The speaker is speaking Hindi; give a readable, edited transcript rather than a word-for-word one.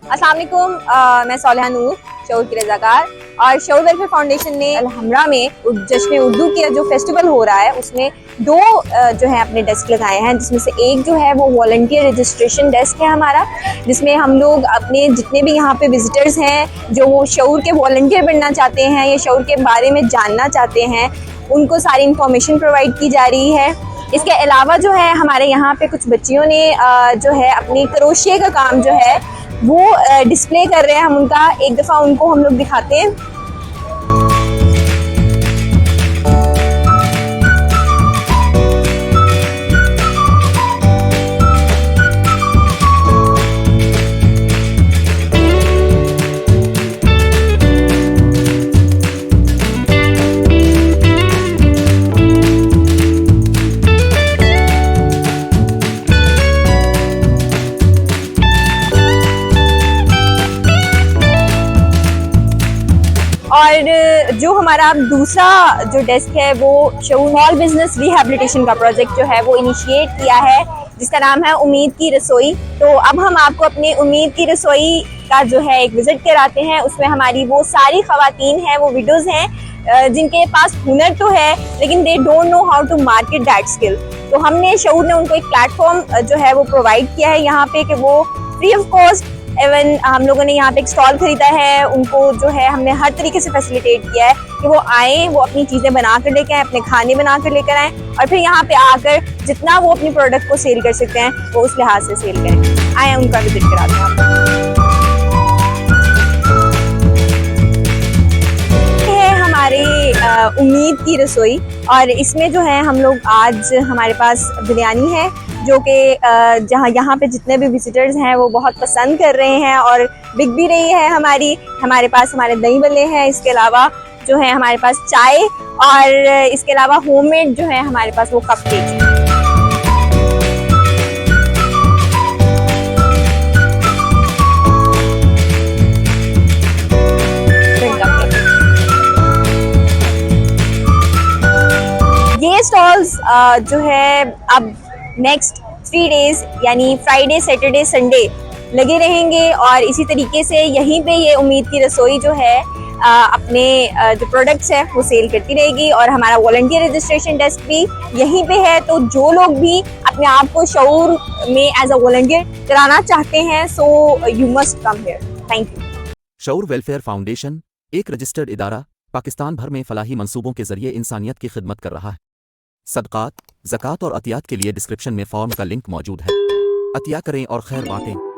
अस्सलाम वालेकुम, मैं सोलहा नूर शऊर की रज़ाकार और शऊर वेलफेयर फाउंडेशन ने अलहमरा में जश्न उर्दू का जो फेस्टिवल हो रहा है उसमें दो जो है अपने डेस्क लगाए हैं, जिसमें से एक जो है वो वॉलंटियर रजिस्ट्रेशन डेस्क है हमारा, जिसमें हम लोग अपने जितने भी यहाँ पे विजिटर्स हैं जो वो शऊर के वॉलंटियर बनना चाहते हैं या शऊर के बारे में जानना चाहते हैं, उनको सारी इंफॉर्मेशन प्रोवाइड की जा रही है। इसके अलावा जो है हमारे यहाँ पे कुछ बच्चियों ने जो है अपनी क्रोशिया का काम जो है वो डिस्प्ले कर रहे हैं। हम उनका एक दफ़ा उनको हम लोग दिखाते हैं। और जो हमारा दूसरा जो डेस्क है वो स्मॉल बिजनेस रिहैबिलिटेशन का प्रोजेक्ट जो है वो इनिशिएट किया है, जिसका नाम है उम्मीद की रसोई। तो अब हम आपको अपनी उम्मीद की रसोई का जो है एक विजिट कराते हैं। उसमें हमारी वो सारी खवातीन हैं, वो विडोज़ हैं जिनके पास हुनर तो है लेकिन they don't know how to market that skill. तो हमने शऊर ने उनको एक प्लेटफॉर्म जो है वो प्रोवाइड किया है यहाँ पे कि वो फ्री ऑफ कॉस्ट, इवन हम लोगों ने यहाँ पे एक स्टॉल खरीदा है, उनको जो है हमने हर तरीके से फैसिलिटेट किया है कि वो आएँ, वो अपनी चीज़ें बना कर लेकर आएँ, अपने खाने बना कर लेकर आएँ और फिर यहाँ पे आकर जितना वो अपनी प्रोडक्ट को सेल कर सकते हैं वो उस लिहाज से सेल करें। आए उनका विजिट कराते हैं आपको। ये है हमारे उम्मीद की रसोई और इसमें जो है हम लोग आज हमारे पास बिरयानी है जो कि जहाँ यहाँ पे जितने भी विजिटर्स हैं वो बहुत पसंद कर रहे हैं और बिक भी रही है हमारे पास हमारे दही बल्ले हैं। इसके अलावा जो है हमारे पास चाय और इसके अलावा होममेड जो है हमारे पास वो कप केक। ये स्टॉल्स जो है अब नेक्स्ट 3 डेज यानी फ्राइडे, सैटरडे, संडे लगे रहेंगे और इसी तरीके से यहीं पे ये उम्मीद की रसोई जो है अपने जो प्रोडक्ट्स है वो सेल करती रहेगी और हमारा वॉलंटियर रजिस्ट्रेशन डेस्क भी यहीं पे है। तो जो लोग भी अपने आप को शऊर में एज अ वॉलंटियर कराना चाहते हैं so you must come here. Thank you. Shaoor welfare foundation एक रजिस्टर्ड इदारा पाकिस्तान भर में फलाही मंसूबों के जरिए इंसानियत की खिदमत कर रहा है। सदकात, ज़कात और अतियात के लिए डिस्क्रिप्शन में फॉर्म का लिंक मौजूद है। अतिया करें और खैर बांटें।